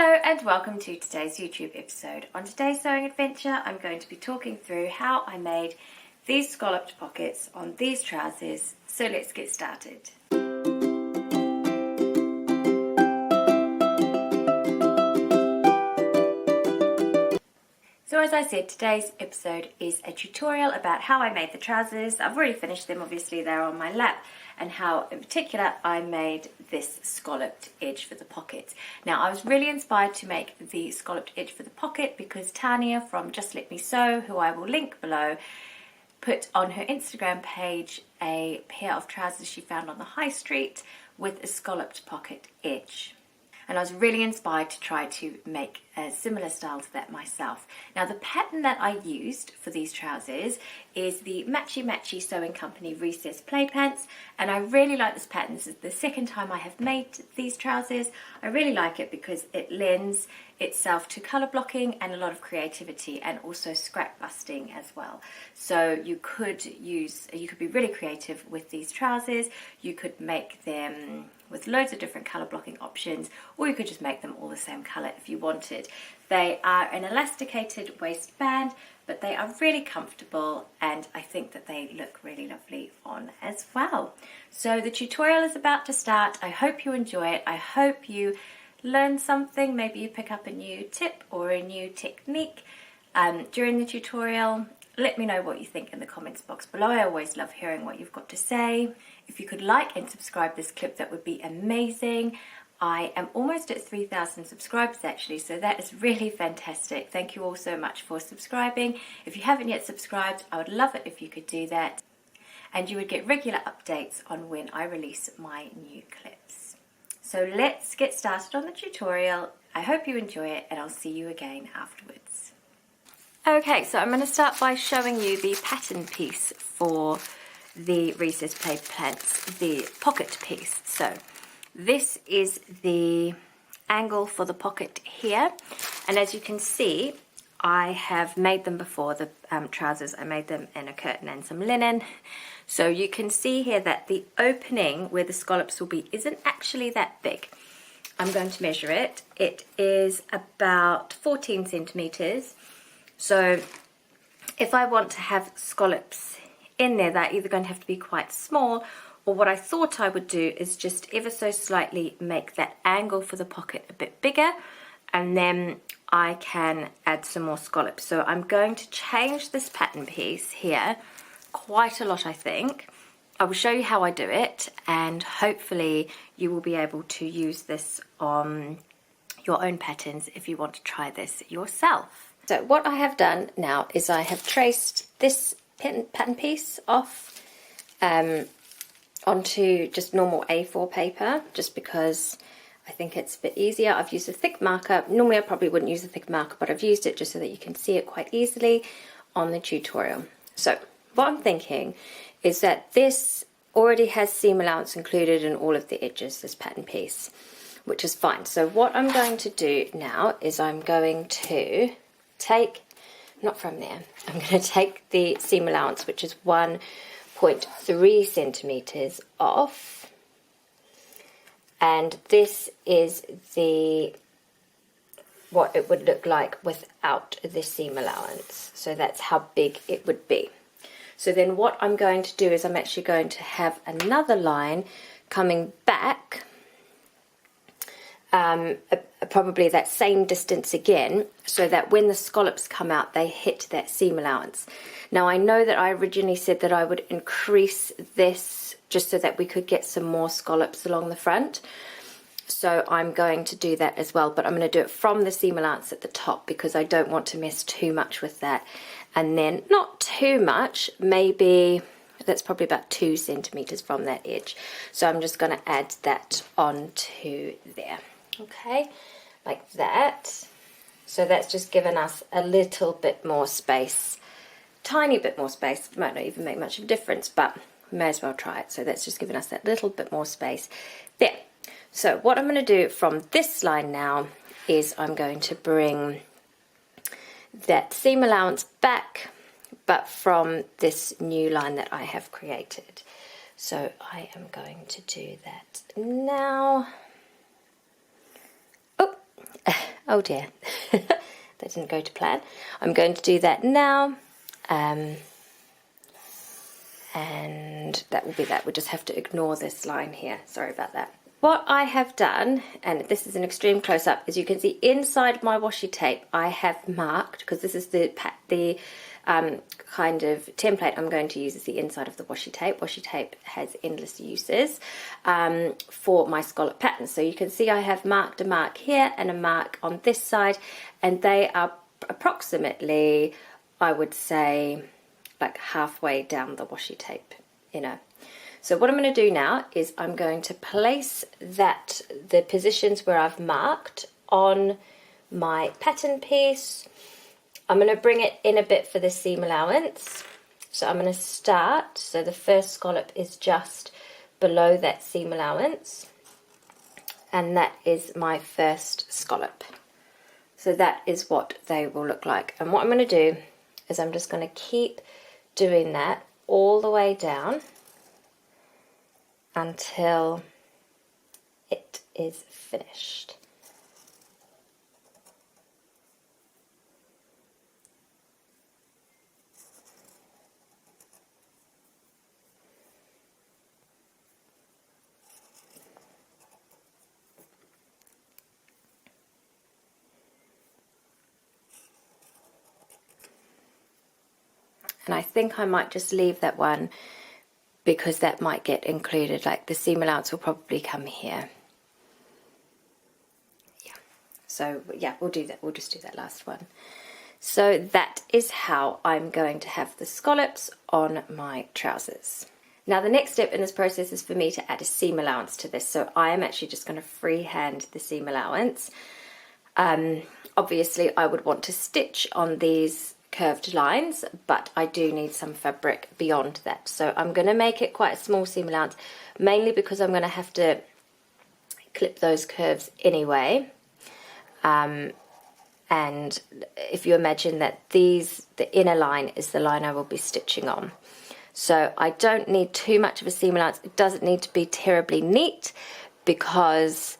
Hello and welcome to today's YouTube episode. On today's sewing adventure, I'm going to be talking through how I made these scalloped pockets on these trousers. So let's get started. So as I said, today's episode is a tutorial about how I made the trousers. I've already finished them, obviously they're on my lap, and how in particular I made this scalloped edge for the pocket. Now I was really inspired to make the scalloped edge for the pocket because Tania from Just Let Me Sew, who I will link below, put on her Instagram page a pair of trousers she found on the high street with a scalloped pocket edge. And I was really inspired to try to make a similar style to that myself. Now the pattern that I used for these trousers is the Matchy Matchy Sewing Company Recess Play Pants, and I really like this pattern. This is the second time I have made these trousers. I really like it because it lends itself to colour blocking and a lot of creativity, and also scrap busting as well. So you could be really creative with these trousers. You could make them with loads of different colour blocking options, or you could just make them all the same colour if you wanted. They are an elasticated waistband, but they are really comfortable, and I think that they look really lovely on as well. So the tutorial is about to start. I hope you enjoy it. I hope you learn something. Maybe you pick up a new tip or a new technique during the tutorial. Let me know what you think in the comments box below. I always love hearing what you've got to say. If you could like and subscribe this clip, that would be amazing. I am almost at 3,000 subscribers actually, so that is really fantastic. Thank you all so much for subscribing. If you haven't yet subscribed, I would love it if you could do that, and you would get regular updates on when I release my new clips. So let's get started on the tutorial. I hope you enjoy it, and I'll see you again afterwards. Okay, so I'm going to start by showing you the pattern piece for the Recess Play Pants, the pocket piece. So this is the angle for the pocket here, and as you can see, I have made them before, the trousers. I made them in a curtain and some linen. So you can see here that the opening where the scallops will be isn't actually that big. I'm going to measure it. It is about 14 centimeters. So if I want to have scallops in there, they're either going to have to be quite small, or what I thought I would do is just ever so slightly make that angle for the pocket a bit bigger, and then I can add some more scallops. So I'm going to change this pattern piece here quite a lot, I think. I will show you how I do it, and hopefully you will be able to use this on your own patterns if you want to try this yourself. So what I have done now is I have traced this pattern piece off onto just normal A4 paper, just because I think it's a bit easier. I've used a thick marker. Normally I probably wouldn't use a thick marker, but I've used it just so that you can see it quite easily on the tutorial. So what I'm thinking is that this already has seam allowance included in all of the edges, this pattern piece, which is fine. So what I'm going to do now is I'm going to take, not from there, I'm going to take the seam allowance, which is 1.3 centimeters off, and this is what it would look like without the seam allowance. So that's how big it would be. So then what I'm going to do is I'm actually going to have another line coming back, probably that same distance again, so that when the scallops come out they hit that seam allowance. Now I know that I originally said that I would increase this just so that we could get some more scallops along the front, so I'm going to do that as well, but I'm going to do it from the seam allowance at the top because I don't want to mess too much with that. And then not too much, maybe that's probably about 2 centimeters from that edge, so I'm just going to add that onto there. Okay, like that. So that's just given us a little bit more space, tiny bit more space. Might not even make much of a difference, but may as well try it. So that's just given us that little bit more space there. So what I'm going to do from this line now is I'm going to bring that seam allowance back, but from this new line that I have created. So I am going to do that now. Oh dear, that didn't go to plan. I'm going to do that now. And that will be that. We'll just have to ignore this line here. Sorry about that. What I have done, and this is an extreme close-up, is you can see inside my washi tape I have marked, because this is the kind of template I'm going to use is the inside of the washi tape. Washi tape has endless uses for my scallop pattern. So you can see I have marked a mark here and a mark on this side, and they are approximately, I would say, like halfway down the washi tape, you know. So what I'm going to do now is I'm going to place the positions where I've marked on my pattern piece. I'm going to bring it in a bit for the seam allowance. So I'm going to start, so the first scallop is just below that seam allowance, and that is my first scallop. So that is what they will look like. And what I'm going to do is I'm just going to keep doing that all the way down until it is finished. And I think I might just leave that one because that might get included, like the seam allowance will probably come here. Yeah, so yeah, we'll do that. We'll just do that last one. So that is how I'm going to have the scallops on my trousers. Now the next step in this process is for me to add a seam allowance to this. So I am actually just going to freehand the seam allowance. Obviously I would want to stitch on these curved lines, but I do need some fabric beyond that. So I'm going to make it quite a small seam allowance, mainly because I'm going to have to clip those curves anyway. And if you imagine that the inner line is the line I will be stitching on. So I don't need too much of a seam allowance. It doesn't need to be terribly neat because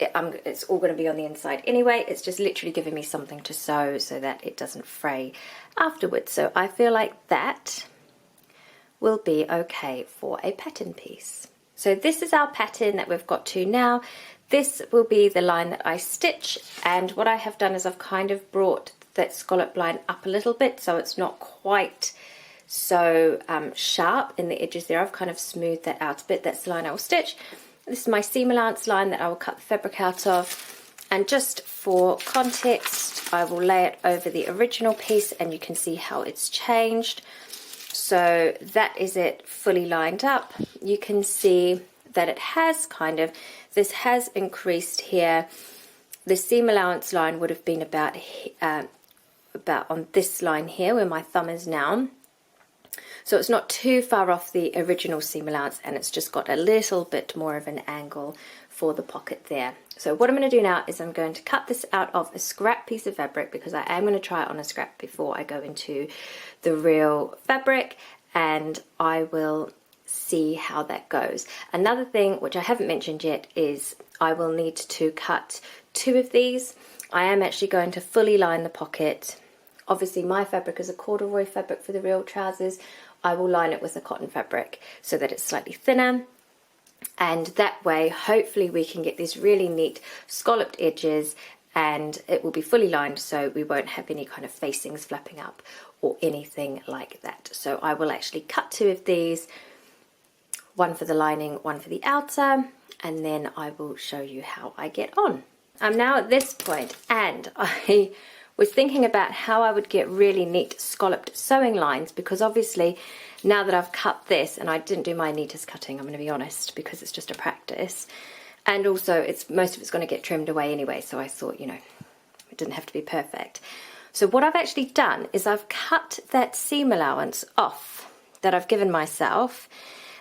it's all going to be on the inside anyway. It's just literally giving me something to sew so that it doesn't fray afterwards. So I feel like that will be okay for a pattern piece. So this is our pattern that we've got to now. This will be the line that I stitch, and what I have done is I've kind of brought that scallop line up a little bit so it's not quite so sharp in the edges there. I've kind of smoothed that out a bit. That's the line I will stitch. This is my seam allowance line that I will cut the fabric out of, and just for context I will lay it over the original piece and you can see how it's changed. So that is it fully lined up. You can see that it has this has increased here. The seam allowance line would have been about on this line here where my thumb is now. So it's not too far off the original seam allowance, and it's just got a little bit more of an angle for the pocket there. So what I'm going to do now is I'm going to cut this out of a scrap piece of fabric, because I am going to try it on a scrap before I go into the real fabric, and I will see how that goes. Another thing which I haven't mentioned yet is I will need to cut 2 of these. I am actually going to fully line the pocket. Obviously my fabric is a corduroy fabric for the real trousers. I will line it with a cotton fabric so that it's slightly thinner, and that way hopefully we can get these really neat scalloped edges, and it will be fully lined so we won't have any kind of facings flapping up or anything like that. So I will actually cut 2 of these, one for the lining, one for the outer, and then I will show you how I get on. I'm now at this point, and I was thinking about how I would get really neat scalloped sewing lines, because obviously now that I've cut this, and I didn't do my neatest cutting, I'm going to be honest, because it's just a practice, and also most of it's going to get trimmed away anyway, so I thought, you know, it didn't have to be perfect. So what I've actually done is I've cut that seam allowance off that I've given myself,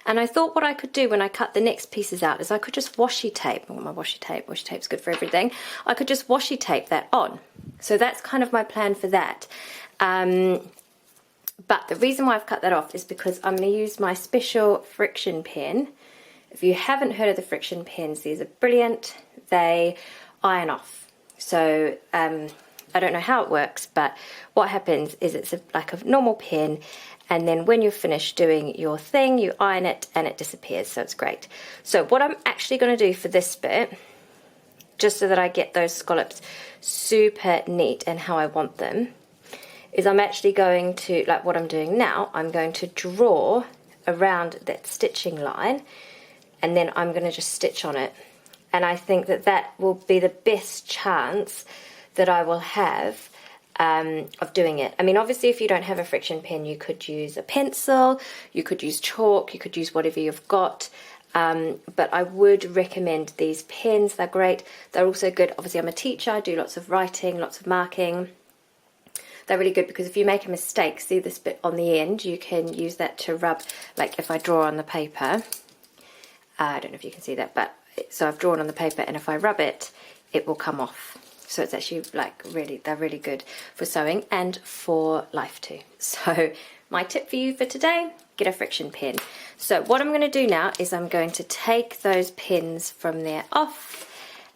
and I thought what I could do when I cut the next pieces out is I could just washi tape. I want my washi tape's good for everything. I could just washi tape that on. So that's kind of my plan for that. But the reason why I've cut that off is because I'm going to use my special friction pen. If you haven't heard of the friction pens, these are brilliant. They iron off. So I don't know how it works, but what happens is it's like a normal pen, and then when you're finished doing your thing, you iron it and it disappears, so it's great. So what I'm actually going to do for this bit, just so that I get those scallops super neat and how I want them, is I'm actually going to, like what I'm doing now, I'm going to draw around that stitching line, and then I'm going to just stitch on it. And I think that that will be the best chance that I will have of doing it. I mean, obviously, if you don't have a friction pen, you could use a pencil, you could use chalk, you could use whatever you've got. But I would recommend these pens. They're great. They're also good. Obviously, I'm a teacher. I do lots of writing, lots of marking. They're really good because if you make a mistake, see this bit on the end, you can use that to rub, like if I draw on the paper. I don't know if you can see that, but so I've drawn on the paper, and if I rub it, it will come off. So it's actually like really, they're really good for sewing and for life too. So my tip for you for today, get a friction pen. So what I'm going to do now is I'm going to take those pins from there off,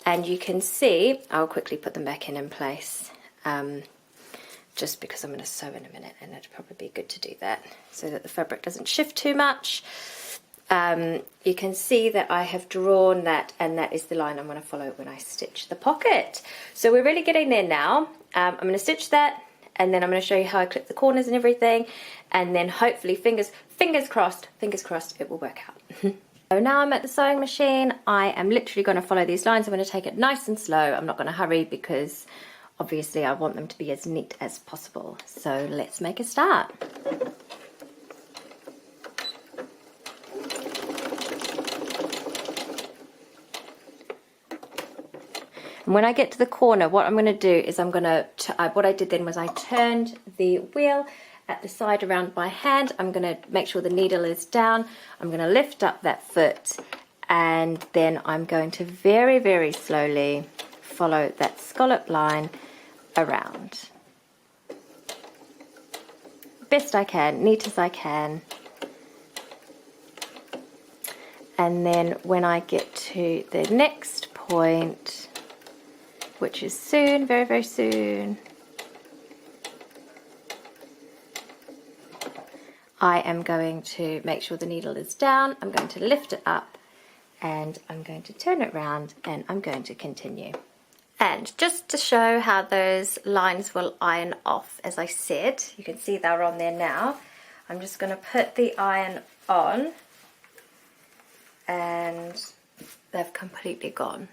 and you can see, I'll quickly put them back in place, just because I'm going to sew in a minute, and it'd probably be good to do that so that the fabric doesn't shift too much. You can see that I have drawn that, and that is the line I'm going to follow when I stitch the pocket. So we're really getting there now. I'm going to stitch that, and then I'm going to show you how I clip the corners and everything, and then hopefully fingers crossed it will work out. So now I'm at the sewing machine. I am literally going to follow these lines. I'm going to take it nice and slow. I'm not going to hurry because obviously I want them to be as neat as possible. So let's make a start. And when I get to the corner, what I'm going to do is what I did then was I turned the wheel at the side around by hand. I'm going to make sure the needle is down. I'm going to lift up that foot, and then I'm going to very, very slowly follow that scallop line around. Best I can, neat as I can. And then when I get to the next point, which is soon, very, very soon, I am going to make sure the needle is down. I'm going to lift it up, and I'm going to turn it around, and I'm going to continue. And just to show how those lines will iron off, as I said, you can see they're on there now. I'm just going to put the iron on, and they've completely gone.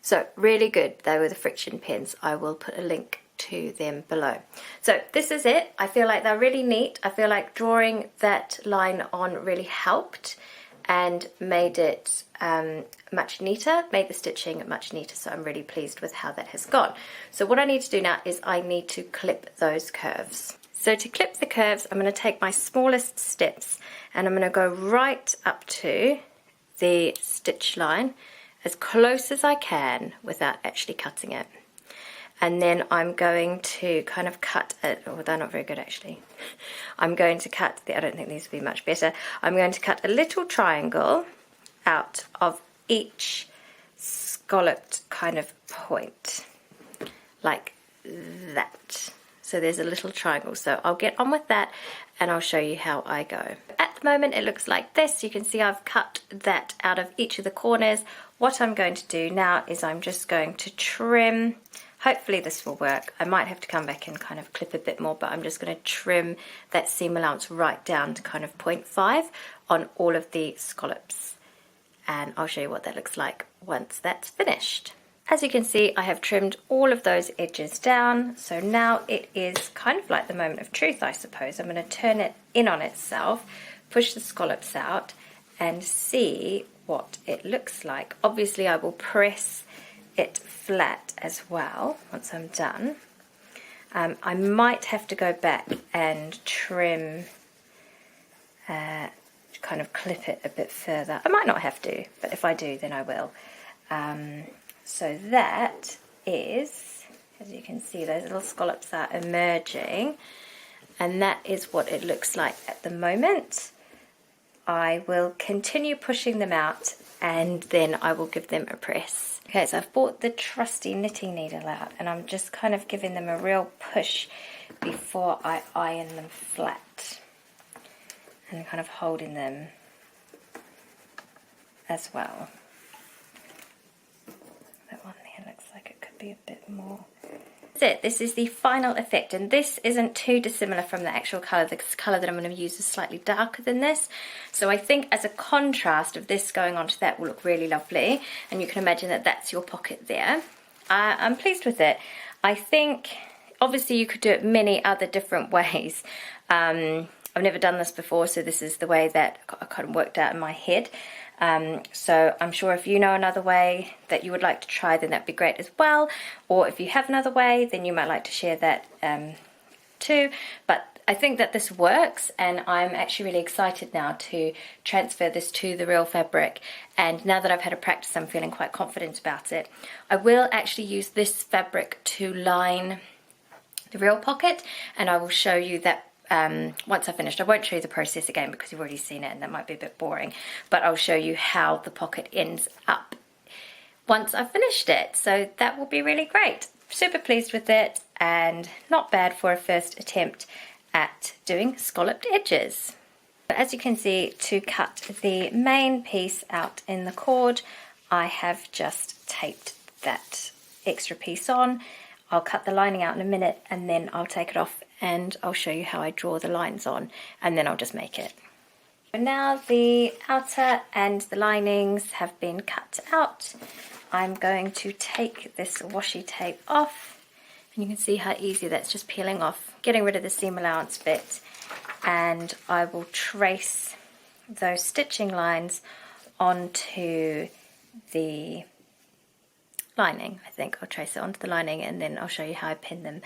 So really good. They were the friction pens. I will put a link to them below. So this is it. I feel like they're really neat. I feel like drawing that line on really helped and made it much neater, made the stitching much neater. So I'm really pleased with how that has gone. So what I need to do now is I need to clip those curves. So to clip the curves, I'm going to take my smallest steps, and I'm going to go right up to the stitch line as close as I can without actually cutting it. And then I'm going to kind of cut it, oh, they're not very good actually. I'm going to cut, I don't think these will be much better. I'm going to cut a little triangle out of each scalloped kind of point, like that. So there's a little triangle. So I'll get on with that, and I'll show you how I go. At the moment it looks like this. You can see I've cut that out of each of the corners. What I'm going to do now is I'm just going to trim. Hopefully this will work. I might have to come back and kind of clip a bit more, but I'm just going to trim that seam allowance right down to kind of 0.5 on all of the scallops. And I'll show you what that looks like once that's finished. As you can see, I have trimmed all of those edges down. So now it is kind of like the moment of truth, I suppose. I'm going to turn it in on itself, push the scallops out, and see what it looks like. Obviously I will press it flat as well once I'm done. I might have to go back and trim, kind of clip it a bit further. I might not have to, but if I do then I will. So that is, as you can see, those little scallops are emerging, and that is what it looks like at the moment. I will continue pushing them out and then I will give them a press. Okay, so I've brought the trusty knitting needle out, and I'm just kind of giving them a real push before I iron them flat, and kind of holding them as well. That one there looks like it could be a bit more. That's it. This is the final effect, and this isn't too dissimilar from the actual colour. The colour that I'm going to use is slightly darker than this, so I think as a contrast of this going onto that will look really lovely, and you can imagine that that's your pocket there. I'm pleased with it. I think obviously you could do it many other different ways. I've never done this before, so this is the way that I kind of worked out in my head. So I'm sure if you know another way that you would like to try, then that'd be great as well. Or if you have another way, then you might like to share that too. But I think that this works, and I'm actually really excited now to transfer this to the real fabric. And now that I've had a practice, I'm feeling quite confident about it. I will actually use this fabric to line the real pocket, and I will show you that once I've finished. I won't show you the process again because you've already seen it and that might be a bit boring, but I'll show you how the pocket ends up once I've finished it. So that will be really great. Super pleased with it, and not bad for a first attempt at doing scalloped edges. As you can see, to cut the main piece out in the cord, I have just taped that extra piece on. I'll cut the lining out in a minute, and then I'll take it off and I'll show you how I draw the lines on, and then I'll just make it. So now the outer and the linings have been cut out, I'm going to take this washi tape off, and you can see how easy that's just peeling off, getting rid of the seam allowance bit, and I will trace those stitching lines onto the lining. I think I'll trace it onto the lining, and then I'll show you how I pin them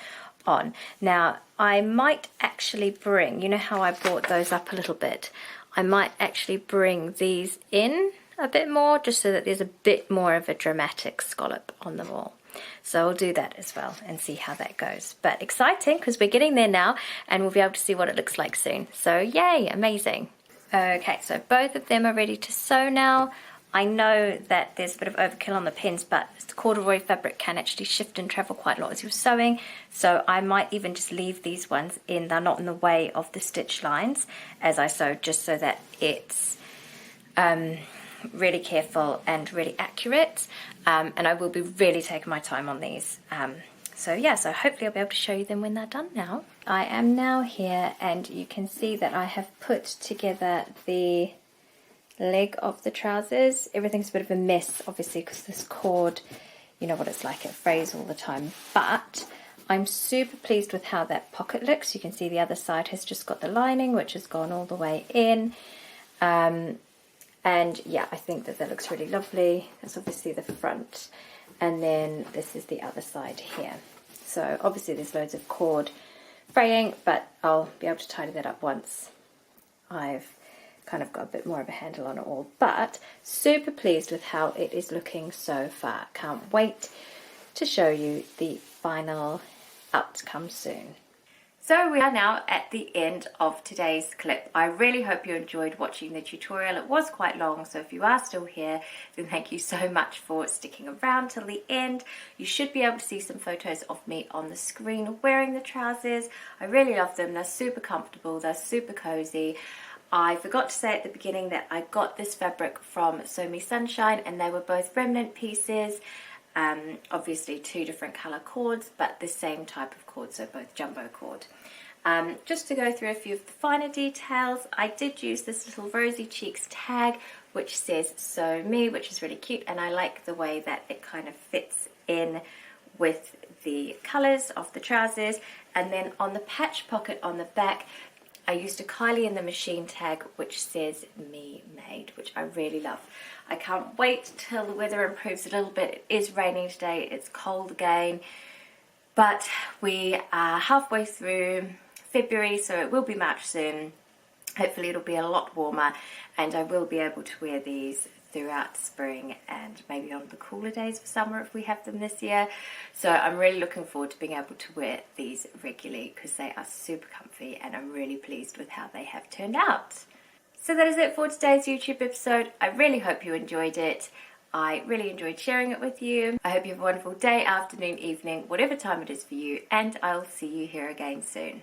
on. Now I might actually bring, you know how I brought those up a little bit, I might actually bring these in a bit more, just so that there's a bit more of a dramatic scallop on them all. So I'll do that as well and see how that goes. But exciting, because we're getting there now, and we'll be able to see what it looks like soon. So yay, amazing. Okay, so both of them are ready to sew now. I know that there's a bit of overkill on the pins, but the corduroy fabric can actually shift and travel quite a lot as you're sewing, so I might even just leave these ones in. They're not in the way of the stitch lines as I sew, just so that it's really careful and really accurate, and I will be really taking my time on these. So yeah, so hopefully I'll be able to show you them when they're done now. I am now here, and you can see that I have put together the leg of the trousers. Everything's a bit of a mess, obviously, because this cord, you know what it's like, it frays all the time, but I'm super pleased with how that pocket looks. You can see the other side has just got the lining, which has gone all the way in, and yeah, I think that that looks really lovely. That's obviously the front, and then this is the other side here. So obviously there's loads of cord fraying, but I'll be able to tidy that up once I've kind of got a bit more of a handle on it all. But super pleased with how it is looking so far. Can't wait to show you the final outcome soon. So we are now at the end of today's clip. I really hope you enjoyed watching the tutorial. It was quite long, so if you are still here, then thank you so much for sticking around till the end. You should be able to see some photos of me on the screen wearing the trousers. I really love them. They're super comfortable. They're super cozy. I forgot to say at the beginning that I got this fabric from Sew Me Sunshine, and they were both remnant pieces. Obviously two different colour cords, but the same type of cord, so both jumbo cord. Just to go through a few of the finer details, I did use this little Rosy Cheeks tag which says Sew Me, which is really cute, and I like the way that it kind of fits in with the colours of the trousers. And then on the patch pocket on the back, I used a Kylie in the Machine tag which says Me Made, which I really love. I can't wait till the weather improves a little bit. It is raining today, it's cold again, but we are halfway through February, so it will be March soon. Hopefully it'll be a lot warmer, and I will be able to wear these throughout spring and maybe on the cooler days of summer if we have them this year. So I'm really looking forward to being able to wear these regularly because they are super comfy, and I'm really pleased with how they have turned out. So that is it for today's YouTube episode. I really hope you enjoyed it. I really enjoyed sharing it with you. I hope you have a wonderful day, afternoon, evening, whatever time it is for you, and I'll see you here again soon.